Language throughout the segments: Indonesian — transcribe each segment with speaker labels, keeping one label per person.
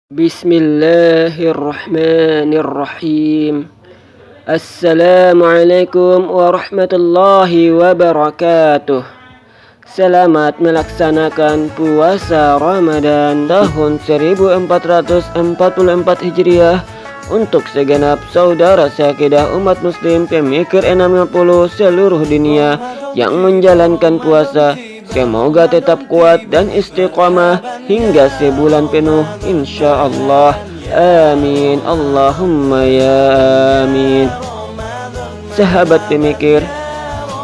Speaker 1: Bismillahirrahmanirrahim. Assalamualaikum warahmatullahi wabarakatuh. Selamat melaksanakan puasa Ramadan tahun 1444 Hijriah untuk segenap saudara seakidah umat muslim pemikir N60 seluruh dunia yang menjalankan puasa. Semoga tetap kuat dan istiqamah hingga sebulan penuh insyaallah. Amin. Allahumma ya amin. Sahabat pemikir,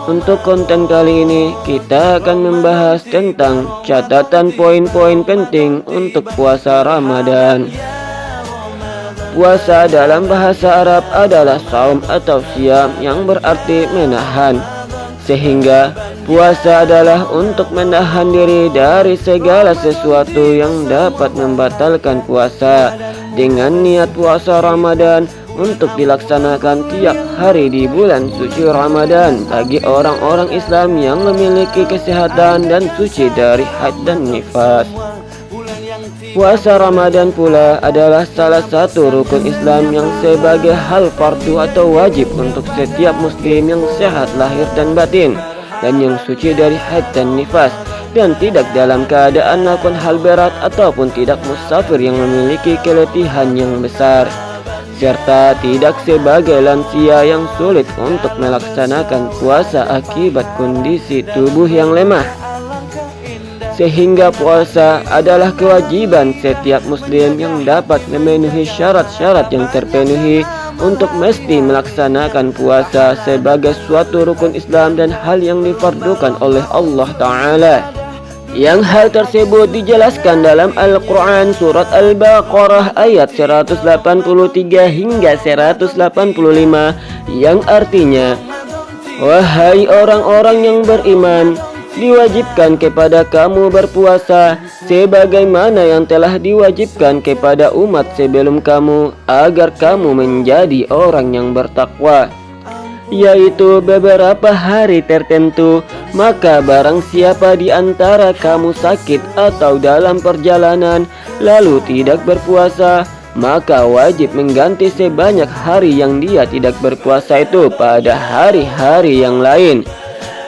Speaker 1: untuk konten kali ini kita akan membahas tentang catatan poin-poin penting untuk puasa Ramadan. Puasa dalam bahasa Arab adalah saum atau siam yang berarti menahan. Sehingga puasa adalah untuk menahan diri dari segala sesuatu yang dapat membatalkan puasa. Dengan niat puasa Ramadan untuk dilaksanakan tiap hari di bulan suci Ramadan bagi orang-orang Islam yang memiliki kesehatan dan suci dari haid dan nifas. Puasa Ramadan pula adalah salah satu rukun Islam yang sebagai hal fardu atau wajib untuk setiap muslim yang sehat lahir dan batin dan yang suci dari haid dan nifas dan tidak dalam keadaan melakukan hal berat ataupun tidak musafir yang memiliki keletihan yang besar, serta tidak sebagai lansia yang sulit untuk melaksanakan puasa akibat kondisi tubuh yang lemah. Sehingga puasa adalah kewajiban setiap muslim yang dapat memenuhi syarat-syarat yang terpenuhi untuk mesti melaksanakan puasa sebagai suatu rukun Islam dan hal yang difardukan oleh Allah Ta'ala. Yang hal tersebut dijelaskan dalam Al-Quran surat Al-Baqarah ayat 183 hingga 185 yang artinya, wahai orang-orang yang beriman, diwajibkan kepada kamu berpuasa sebagaimana yang telah diwajibkan kepada umat sebelum kamu agar kamu menjadi orang yang bertakwa, yaitu beberapa hari tertentu. Maka barang siapa di antara kamu sakit atau dalam perjalanan lalu tidak berpuasa, maka wajib mengganti sebanyak hari yang dia tidak berpuasa itu pada hari-hari yang lain.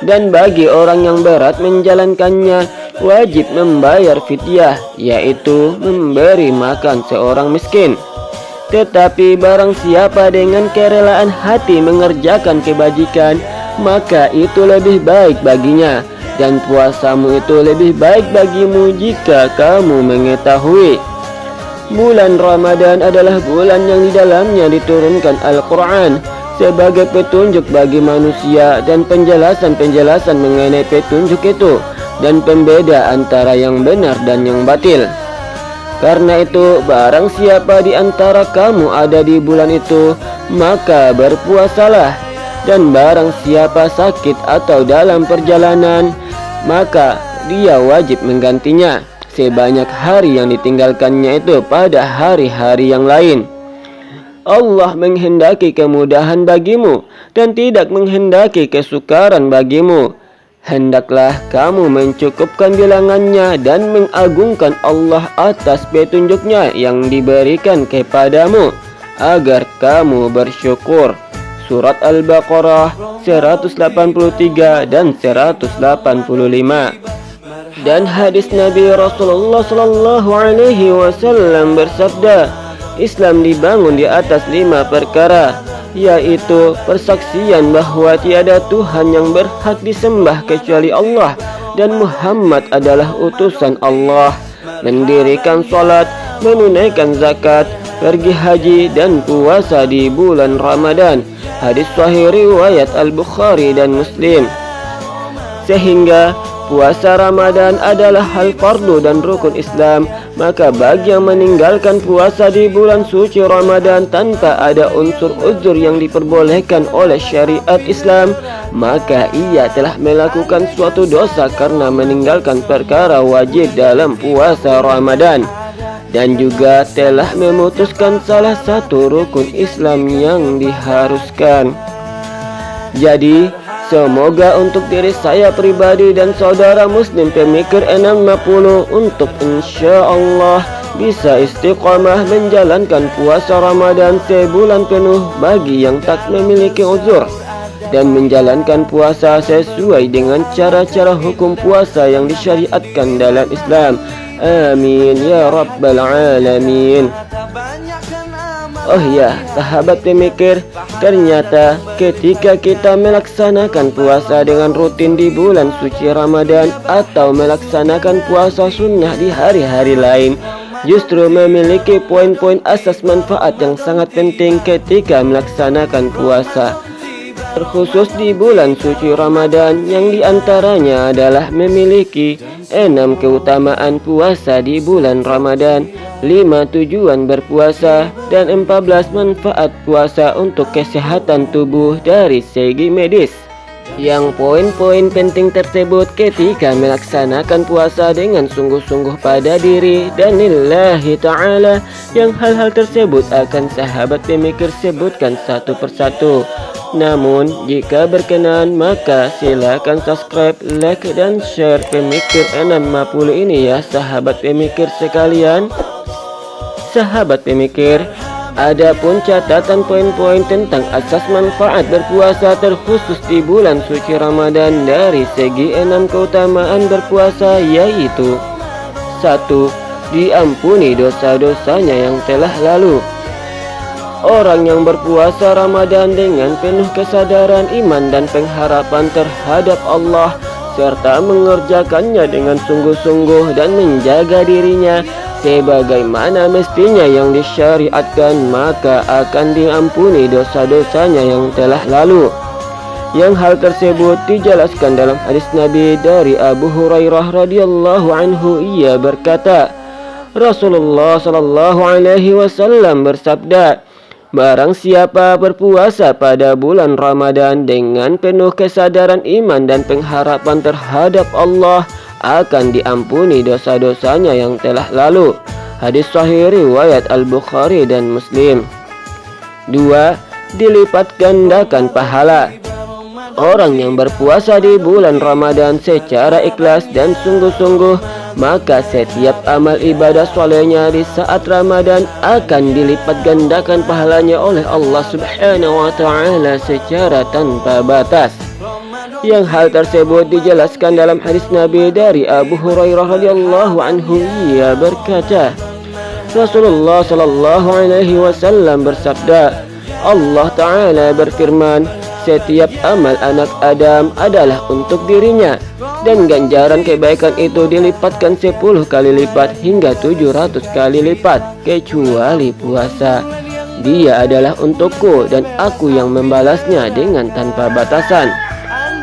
Speaker 1: Dan bagi orang yang berat menjalankannya, wajib membayar fidyah, yaitu memberi makan seorang miskin. Tetapi barang siapa dengan kerelaan hati mengerjakan kebajikan, maka itu lebih baik baginya, dan puasamu itu lebih baik bagimu jika kamu mengetahui. Bulan Ramadan adalah bulan yang di dalamnya diturunkan Al-Quran sebagai petunjuk bagi manusia dan penjelasan-penjelasan mengenai petunjuk itu dan pembeda antara yang benar dan yang batil. Karena itu, barang siapa di antara kamu ada di bulan itu, maka berpuasalah. Dan barang siapa sakit atau dalam perjalanan, maka dia wajib menggantinya sebanyak hari yang ditinggalkannya itu pada hari-hari yang lain. Allah menghendaki kemudahan bagimu dan tidak menghendaki kesukaran bagimu. Hendaklah kamu mencukupkan bilangannya dan mengagungkan Allah atas petunjuknya yang diberikan kepadamu agar kamu bersyukur. Surat Al-Baqarah 183 dan 185. Dan hadis Nabi Rasulullah SAW bersabda, Islam dibangun di atas 5 perkara, yaitu persaksian bahwa tiada Tuhan yang berhak disembah kecuali Allah dan Muhammad adalah utusan Allah, mendirikan salat, menunaikan zakat, pergi haji dan puasa di bulan Ramadan. Hadis sahih riwayat Al-Bukhari dan Muslim. Sehingga puasa Ramadan adalah hal fardu dan rukun Islam. Maka bagi yang meninggalkan puasa di bulan suci Ramadan tanpa ada unsur uzur yang diperbolehkan oleh syariat Islam, maka ia telah melakukan suatu dosa karena meninggalkan perkara wajib dalam puasa Ramadan, dan juga telah memutuskan salah satu rukun Islam yang diharuskan. Jadi, semoga untuk diri saya pribadi dan saudara muslim pemikir N60 untuk insyaallah bisa istiqomah menjalankan puasa Ramadan sebulan penuh bagi yang tak memiliki uzur, dan menjalankan puasa sesuai dengan cara-cara hukum puasa yang disyariatkan dalam Islam. Amin ya rabbal alamin. Oh ya, sahabat pemikir, ternyata ketika kita melaksanakan puasa dengan rutin di bulan suci Ramadan atau melaksanakan puasa sunnah di hari-hari lain, justru memiliki poin-poin asas manfaat yang sangat penting ketika melaksanakan puasa. Terkhusus di bulan suci Ramadan, yang diantaranya adalah memiliki 6 keutamaan puasa di bulan Ramadan, 5 tujuan berpuasa, dan 14 manfaat puasa untuk kesehatan tubuh dari segi medis. Yang poin-poin penting tersebut ketika melaksanakan puasa dengan sungguh-sungguh pada diri dan lillahi ta'ala, yang hal-hal tersebut akan sahabat pemikir sebutkan satu persatu. Namun jika berkenan maka silakan subscribe, like, dan share Pemikir 650 ini ya sahabat pemikir sekalian. Sahabat pemikir, adapun catatan poin-poin tentang asas manfaat berpuasa terkhusus di bulan suci Ramadan dari segi 6 keutamaan berpuasa, yaitu 1. Diampuni dosa-dosanya yang telah lalu. Orang yang berpuasa Ramadan dengan penuh kesadaran iman dan pengharapan terhadap Allah, serta mengerjakannya dengan sungguh-sungguh dan menjaga dirinya sebagaimana mestinya yang disyariatkan, maka akan diampuni dosa-dosanya yang telah lalu. Yang hal tersebut dijelaskan dalam hadis Nabi dari Abu Hurairah radhiyallahu anhu. Ia berkata, Rasulullah sallallahu alaihi wasallam bersabda, barang siapa berpuasa pada bulan Ramadan dengan penuh kesadaran iman dan pengharapan terhadap Allah, akan diampuni dosa-dosanya yang telah lalu. Hadis sahih riwayat Al-Bukhari dan Muslim. 2. Dilipat gandakan pahala. Orang yang berpuasa di bulan Ramadan secara ikhlas dan sungguh-sungguh, maka setiap amal ibadah solehnya di saat Ramadan akan dilipat gandakan pahalanya oleh Allah Subhanahu wa ta'ala secara tanpa batas. Yang hal tersebut dijelaskan dalam hadis Nabi dari Abu Hurairah radhiyallahu anhu. Ia berkata, Rasulullah sallallahu alaihi wasallam bersabda, Allah Ta'ala berfirman, setiap amal anak Adam adalah untuk dirinya, dan ganjaran kebaikan itu dilipatkan 10 kali lipat hingga 700 kali lipat, kecuali puasa. Dia adalah untukku dan aku yang membalasnya dengan tanpa batasan.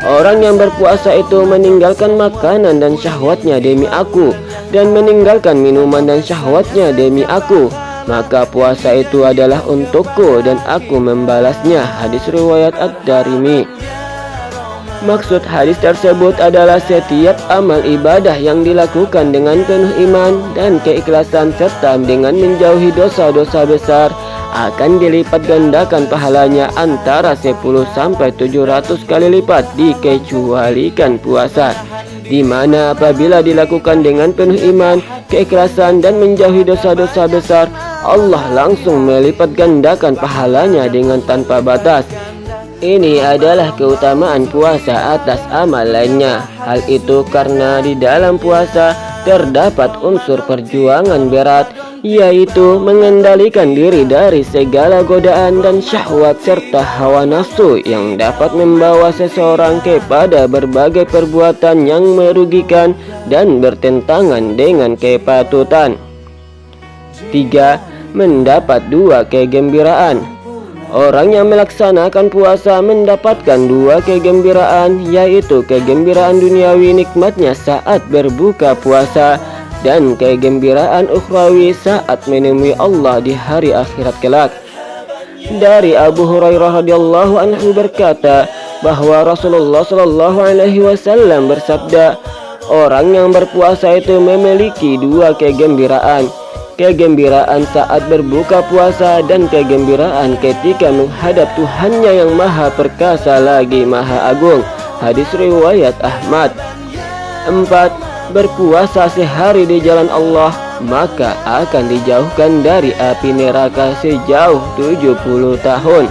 Speaker 1: Orang yang berpuasa itu meninggalkan makanan dan syahwatnya demi aku, dan meninggalkan minuman dan syahwatnya demi aku, maka puasa itu adalah untukku dan aku membalasnya. Hadis riwayat Ad-Darimi. Maksud hadis tersebut adalah setiap amal ibadah yang dilakukan dengan penuh iman dan keikhlasan serta dengan menjauhi dosa-dosa besar akan dilipat gandakan pahalanya antara 10 sampai 700 kali lipat, dikecualikan puasa, di mana apabila dilakukan dengan penuh iman, keikhlasan dan menjauhi dosa-dosa besar, Allah langsung melipat gandakan pahalanya dengan tanpa batas. Ini adalah keutamaan puasa atas amal lainnya. Hal itu karena di dalam puasa terdapat unsur perjuangan berat, yaitu mengendalikan diri dari segala godaan dan syahwat serta hawa nafsu yang dapat membawa seseorang kepada berbagai perbuatan yang merugikan dan bertentangan dengan kepatutan. 3. Mendapat 2 kegembiraan. Orang yang melaksanakan puasa mendapatkan 2 kegembiraan, yaitu kegembiraan duniawi nikmatnya saat berbuka puasa, dan kegembiraan ukhrawi saat menemui Allah di hari akhirat kelak. Dari Abu Hurairah radhiyallahu anhu berkata bahwa Rasulullah sallallahu alaihi wasallam bersabda, orang yang berpuasa itu memiliki 2 kegembiraan. Kegembiraan saat berbuka puasa dan kegembiraan ketika menghadap Tuhannya yang maha perkasa lagi maha agung. Hadis riwayat Ahmad. 4. Berpuasa sehari di jalan Allah, maka akan dijauhkan dari api neraka sejauh 70 tahun.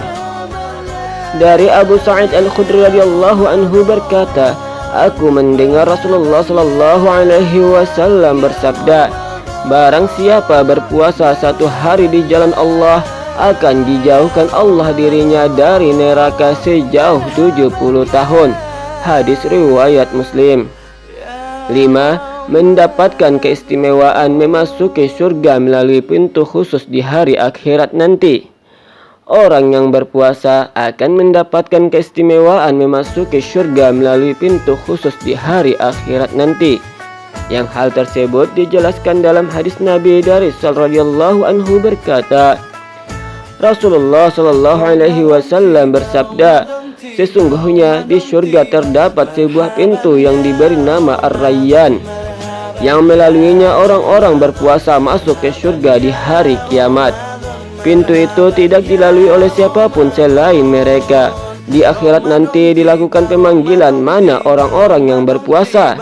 Speaker 1: Dari Abu Sa'id Al-Khudri radhiyallahu anhu berkata, aku mendengar Rasulullah sallallahu alaihi wasallam bersabda, barang siapa berpuasa satu hari di jalan Allah, akan dijauhkan Allah dirinya dari neraka sejauh 70 tahun. Hadis riwayat Muslim. 5. Mendapatkan keistimewaan memasuki surga melalui pintu khusus di hari akhirat nanti. Orang yang berpuasa akan mendapatkan keistimewaan memasuki surga melalui pintu khusus di hari akhirat nanti. Yang hal tersebut dijelaskan dalam hadis Nabi dari radhiyallahu anhu berkata, Rasulullah sallallahu alaihi wasallam bersabda, sesungguhnya di surga terdapat sebuah pintu yang diberi nama Ar-Rayyan, yang melaluinya orang-orang berpuasa masuk ke surga di hari kiamat. Pintu itu tidak dilalui oleh siapapun selain mereka. Di akhirat nanti dilakukan pemanggilan mana orang-orang yang berpuasa.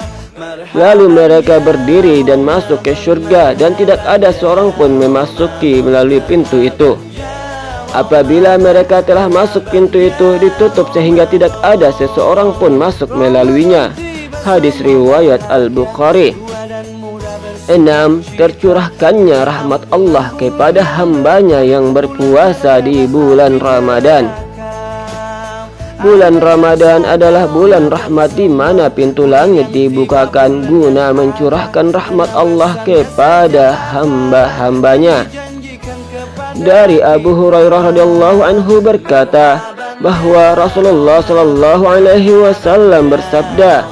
Speaker 1: Lalu mereka berdiri dan masuk ke surga, dan tidak ada seorang pun memasuki melalui pintu itu. Apabila mereka telah masuk, pintu itu ditutup sehingga tidak ada seseorang pun masuk melaluinya. Hadis riwayat Al-Bukhari. 6. Tercurahkannya rahmat Allah kepada hambanya yang berpuasa di bulan Ramadan. Bulan Ramadan adalah bulan rahmat di mana pintu langit dibukakan guna mencurahkan rahmat Allah kepada hamba-hambanya. Dari Abu Hurairah radhiyallahu anhu berkata bahwa Rasulullah sallallahu alaihi wasallam bersabda,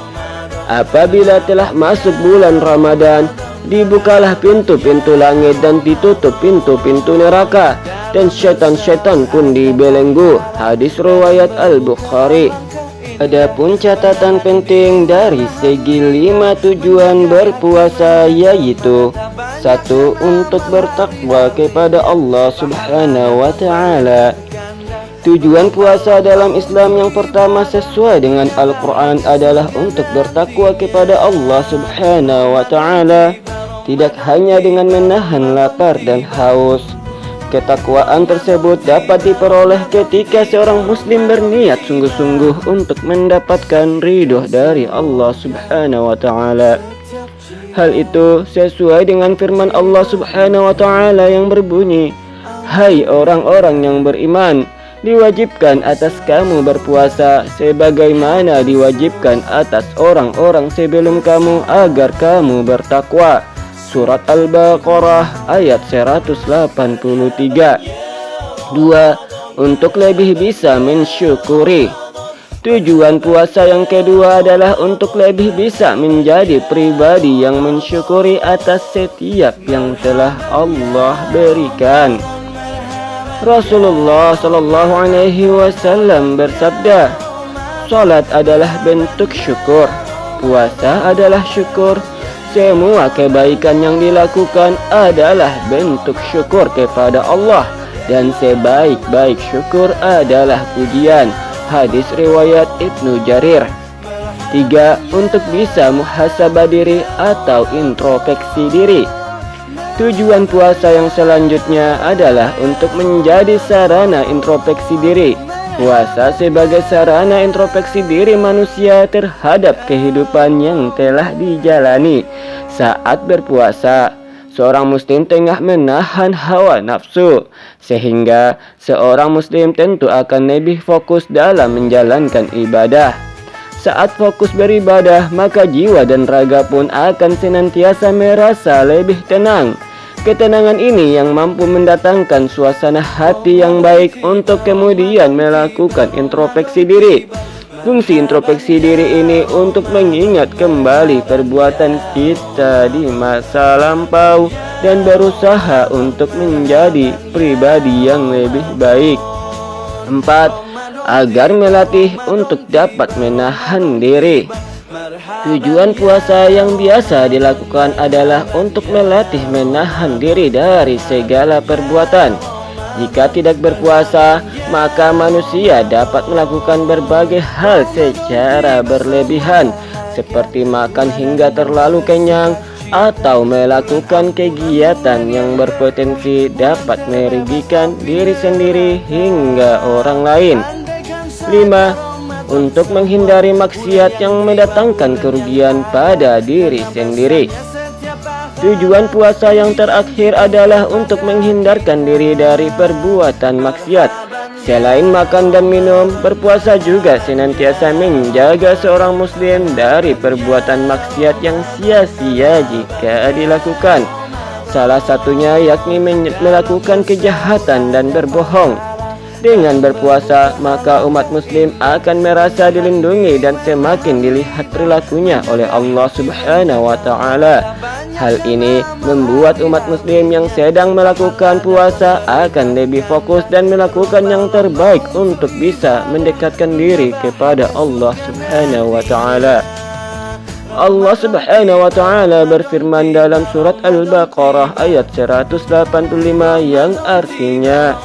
Speaker 1: apabila telah masuk bulan Ramadan, dibukalah pintu-pintu langit dan ditutup pintu-pintu neraka, dan syaitan-syaitan pun dibelenggu. Hadis riwayat Al-Bukhari. Adapun catatan penting dari segi 5 tujuan berpuasa, yaitu 1. Untuk bertakwa kepada Allah Subhanahu wa ta'ala. Tujuan puasa dalam Islam yang pertama sesuai dengan Al-Quran adalah untuk bertakwa kepada Allah Subhanahu wa ta'ala, tidak hanya dengan menahan lapar dan haus. Ketakwaan tersebut dapat diperoleh ketika seorang muslim berniat sungguh-sungguh untuk mendapatkan ridho dari Allah Subhanahu wa ta'ala. Hal itu sesuai dengan firman Allah Subhanahu wa ta'ala yang berbunyi, hai orang-orang yang beriman, diwajibkan atas kamu berpuasa sebagaimana diwajibkan atas orang-orang sebelum kamu agar kamu bertakwa. Surat Al-Baqarah ayat 183. 2. Untuk lebih bisa mensyukuri. Tujuan puasa yang kedua adalah untuk lebih bisa menjadi pribadi yang mensyukuri atas setiap yang telah Allah berikan. Rasulullah sallallahu alaihi wasallam bersabda, salat adalah bentuk syukur, puasa adalah syukur. Semua kebaikan yang dilakukan adalah bentuk syukur kepada Allah, dan sebaik-baik syukur adalah pujian. Hadis riwayat Ibnu Jarir. 3. Untuk bisa muhasabah diri atau introspeksi diri. Tujuan puasa yang selanjutnya adalah untuk menjadi sarana introspeksi diri. Puasa sebagai sarana introspeksi diri manusia terhadap kehidupan yang telah dijalani. Saat berpuasa, seorang muslim tengah menahan hawa nafsu, sehingga seorang muslim tentu akan lebih fokus dalam menjalankan ibadah. Saat fokus beribadah, maka jiwa dan raga pun akan senantiasa merasa lebih tenang. Ketenangan ini yang mampu mendatangkan suasana hati yang baik untuk kemudian melakukan introspeksi diri. Fungsi introspeksi diri ini untuk mengingat kembali perbuatan kita di masa lampau dan berusaha untuk menjadi pribadi yang lebih baik. 4. Agar melatih untuk dapat menahan diri. Tujuan puasa yang biasa dilakukan adalah untuk melatih menahan diri dari segala perbuatan. Jika tidak berpuasa, maka manusia dapat melakukan berbagai hal secara berlebihan, seperti makan hingga terlalu kenyang, atau melakukan kegiatan yang berpotensi dapat merugikan diri sendiri hingga orang lain. 5. Untuk menghindari maksiat yang mendatangkan kerugian pada diri sendiri. Tujuan puasa yang terakhir adalah untuk menghindarkan diri dari perbuatan maksiat. Selain makan dan minum, berpuasa juga senantiasa menjaga seorang muslim dari perbuatan maksiat yang sia-sia jika dilakukan. Salah satunya yakni melakukan kejahatan dan berbohong. Dengan berpuasa, maka umat muslim akan merasa dilindungi dan semakin dilihat perilakunya oleh Allah Subhanahu wa taala. Hal ini membuat umat muslim yang sedang melakukan puasa akan lebih fokus dan melakukan yang terbaik untuk bisa mendekatkan diri kepada Allah Subhanahu wa taala. Allah Subhanahu wa taala berfirman dalam surat Al-Baqarah ayat 185 yang artinya,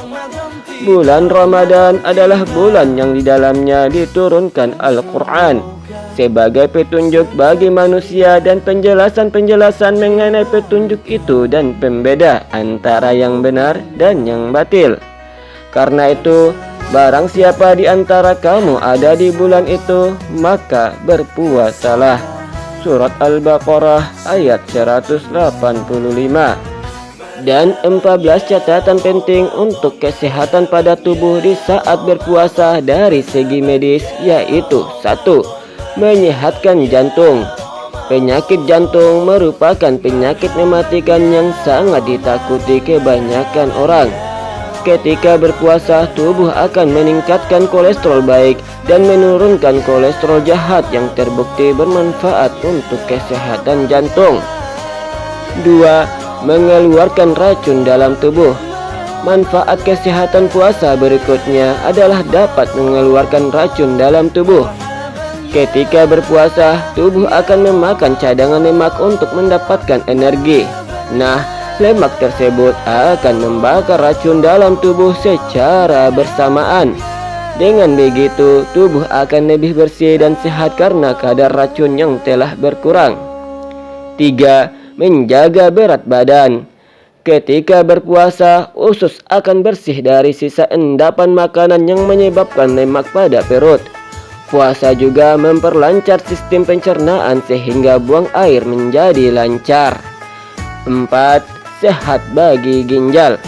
Speaker 1: bulan Ramadan adalah bulan yang di dalamnya diturunkan Al-Quran sebagai petunjuk bagi manusia dan penjelasan-penjelasan mengenai petunjuk itu dan pembeda antara yang benar dan yang batil. Karena itu, barang siapa di antara kamu ada di bulan itu, maka berpuasalah. Surat Al-Baqarah ayat 185. Dan 14 catatan penting untuk kesehatan pada tubuh di saat berpuasa dari segi medis, yaitu 1. Menyehatkan jantung. Penyakit jantung merupakan penyakit mematikan yang sangat ditakuti kebanyakan orang. Ketika berpuasa, tubuh akan meningkatkan kolesterol baik dan menurunkan kolesterol jahat yang terbukti bermanfaat untuk kesehatan jantung. 2. Mengeluarkan racun dalam tubuh. Manfaat kesehatan puasa berikutnya adalah dapat mengeluarkan racun dalam tubuh. Ketika berpuasa, tubuh akan memakan cadangan lemak untuk mendapatkan energi. Nah, lemak tersebut akan membakar racun dalam tubuh secara bersamaan. Dengan begitu, tubuh akan lebih bersih dan sehat karena kadar racun yang telah berkurang. 3. Menjaga berat badan. Ketika berpuasa, usus akan bersih dari sisa endapan makanan yang menyebabkan lemak pada perut. Puasa juga memperlancar sistem pencernaan sehingga buang air menjadi lancar. 4. Sehat bagi ginjal.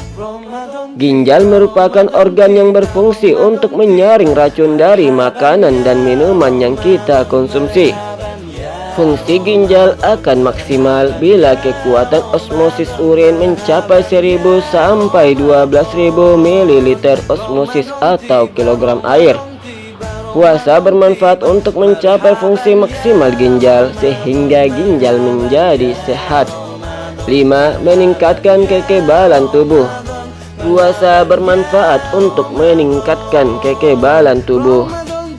Speaker 1: Ginjal merupakan organ yang berfungsi untuk menyaring racun dari makanan dan minuman yang kita konsumsi. Fungsi ginjal akan maksimal bila kekuatan osmosis urin mencapai 1000 sampai 12.000 ml osmosis atau kilogram air. Puasa bermanfaat untuk mencapai fungsi maksimal ginjal sehingga ginjal menjadi sehat. 5. Meningkatkan kekebalan tubuh. Puasa bermanfaat untuk meningkatkan kekebalan tubuh.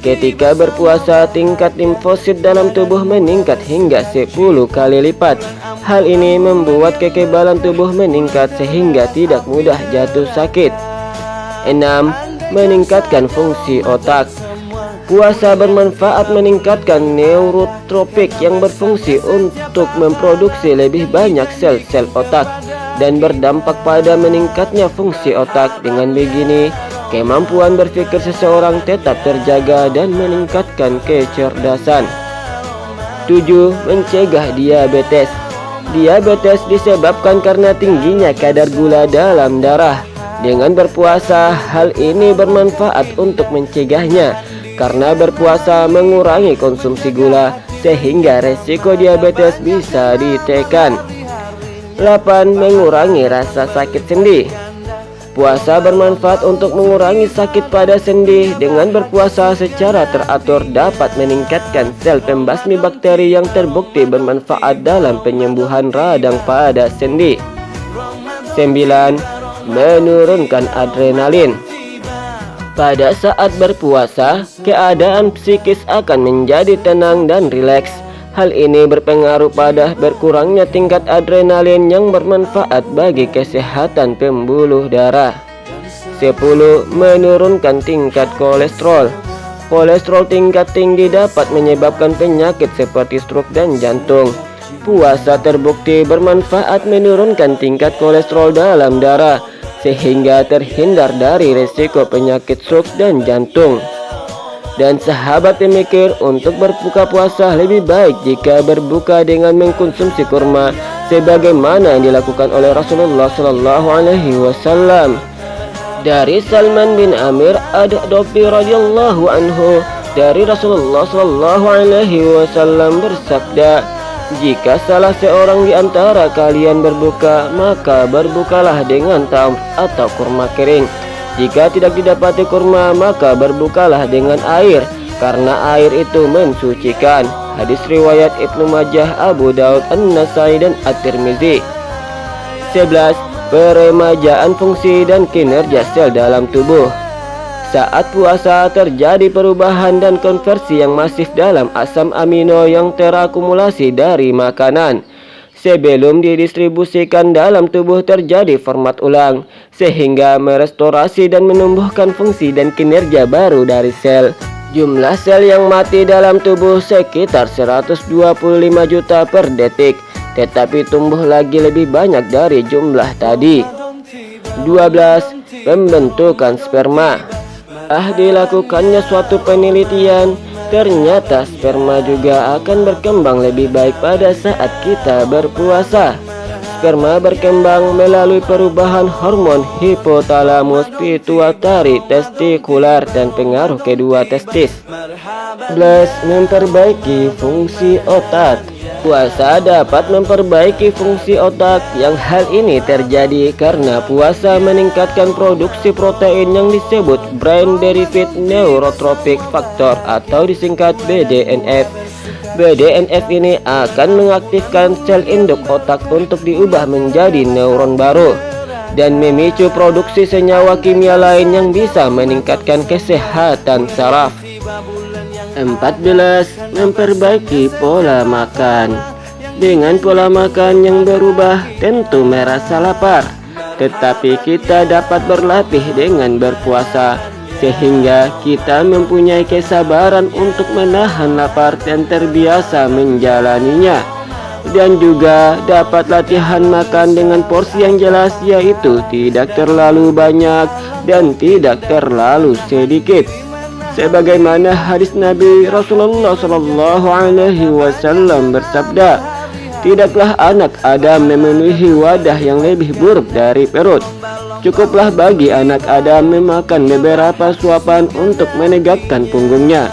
Speaker 1: Ketika berpuasa, tingkat limfosit dalam tubuh meningkat hingga 10 kali lipat. Hal ini membuat kekebalan tubuh meningkat sehingga tidak mudah jatuh sakit. 6. Meningkatkan fungsi otak. Puasa bermanfaat meningkatkan neurotropik yang berfungsi untuk memproduksi lebih banyak sel-sel otak dan berdampak pada meningkatnya fungsi otak. Dengan begini, kemampuan berpikir seseorang tetap terjaga dan meningkatkan kecerdasan. 7. Mencegah diabetes. Diabetes disebabkan karena tingginya kadar gula dalam darah. Dengan berpuasa, hal ini bermanfaat untuk mencegahnya. Karena berpuasa mengurangi konsumsi gula sehingga resiko diabetes bisa ditekan. 8. Mengurangi rasa sakit sendi. Puasa bermanfaat untuk mengurangi sakit pada sendi. Dengan berpuasa secara teratur dapat meningkatkan sel pembasmi bakteri yang terbukti bermanfaat dalam penyembuhan radang pada sendi. 9. Menurunkan adrenalin. Pada saat berpuasa, keadaan psikis akan menjadi tenang dan rileks. Hal ini berpengaruh pada berkurangnya tingkat adrenalin yang bermanfaat bagi kesehatan pembuluh darah. 10. Menurunkan tingkat kolesterol. Kolesterol tingkat tinggi dapat menyebabkan penyakit seperti stroke dan jantung. Puasa terbukti bermanfaat menurunkan tingkat kolesterol dalam darah, sehingga terhindar dari risiko penyakit stroke dan jantung. Dan sahabat pemikir, untuk berbuka puasa lebih baik jika berbuka dengan mengkonsumsi kurma, sebagaimana yang dilakukan oleh Rasulullah SAW. Dari Salman bin Amir ad-Dobi radhiyallahu anhu, dari Rasulullah SAW bersabda, jika salah seorang di antara kalian berbuka, maka berbukalah dengan tamr atau kurma kering. Jika tidak didapati kurma, maka berbukalah dengan air, karena air itu mensucikan. Hadis riwayat Ibnu Majah, Abu Daud, An-Nasai, dan At-Tirmizi. 11. Peremajaan fungsi dan kinerja sel dalam tubuh. Saat puasa terjadi perubahan dan konversi yang masif dalam asam amino yang terakumulasi dari makanan. Sebelum didistribusikan dalam tubuh terjadi format ulang, sehingga merestorasi dan menumbuhkan fungsi dan kinerja baru dari sel. Jumlah sel yang mati dalam tubuh sekitar 125 juta per detik, tetapi tumbuh lagi lebih banyak dari jumlah tadi. 12. Pembentukan sperma. Dilakukannya suatu penelitian, ternyata sperma juga akan berkembang lebih baik pada saat kita berpuasa. Sperma berkembang melalui perubahan hormon hipotalamus pituitari testikular dan pengaruh kedua testis. 11. Memperbaiki fungsi otak. Puasa dapat memperbaiki fungsi otak, yang hal ini terjadi karena puasa meningkatkan produksi protein yang disebut brain derived neurotrophic factor atau disingkat BDNF. BDNF ini akan mengaktifkan sel induk otak untuk diubah menjadi neuron baru dan memicu produksi senyawa kimia lain yang bisa meningkatkan kesehatan saraf. 14. Memperbaiki pola makan. Dengan pola makan yang berubah, tentu merasa lapar, tetapi kita dapat berlatih dengan berpuasa, sehingga kita mempunyai kesabaran untuk menahan lapar dan terbiasa menjalaninya. Dan juga dapat latihan makan dengan porsi yang jelas, yaitu tidak terlalu banyak dan tidak terlalu sedikit. Sebagaimana hadis Nabi Rasulullah SAW bersabda, tidaklah anak Adam memenuhi wadah yang lebih buruk dari perut. Cukuplah bagi anak Adam memakan beberapa suapan untuk menegakkan punggungnya.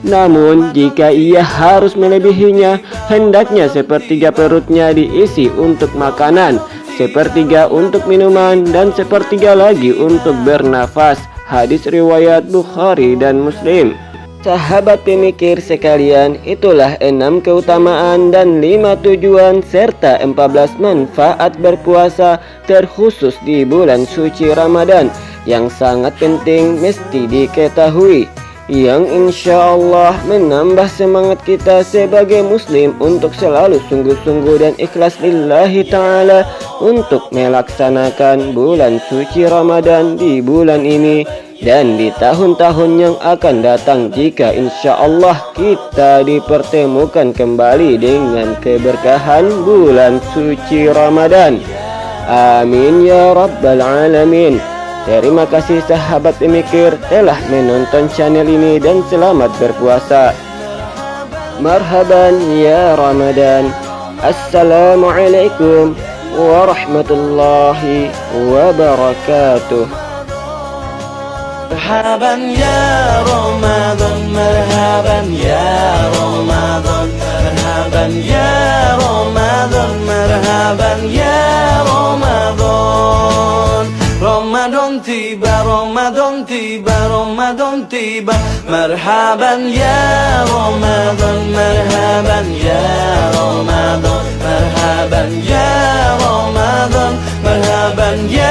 Speaker 1: Namun jika ia harus melebihinya, hendaknya sepertiga perutnya diisi untuk makanan, sepertiga untuk minuman, dan sepertiga lagi untuk bernafas. Hadis riwayat Bukhari dan Muslim. Sahabat pemikir sekalian, itulah 6 keutamaan dan 5 tujuan serta 14 manfaat berpuasa terkhusus di bulan suci Ramadan yang sangat penting mesti diketahui, yang insya Allah menambah semangat kita sebagai muslim untuk selalu sungguh-sungguh dan ikhlas lillahi ta'ala untuk melaksanakan bulan suci Ramadan di bulan ini dan di tahun-tahun yang akan datang, jika insya Allah kita dipertemukan kembali dengan keberkahan bulan suci Ramadan. Amin ya rabbal alamin. Terima kasih sahabat pemikir telah menonton channel ini dan selamat berpuasa. Marhaban ya Ramadan. Assalamualaikum warahmatullahi wabarakatuh.
Speaker 2: Marhaban ya Ramadan, marhaban ya Ramadan, marhaban ya Ramadan, marhaban ya Ramadan. Ramadan tiba, Ramadan tiba, Ramadan tiba. Marhaban ya Ramadan, marhaban ya Ramadan, marhaban ya Ramadan, marhaban ya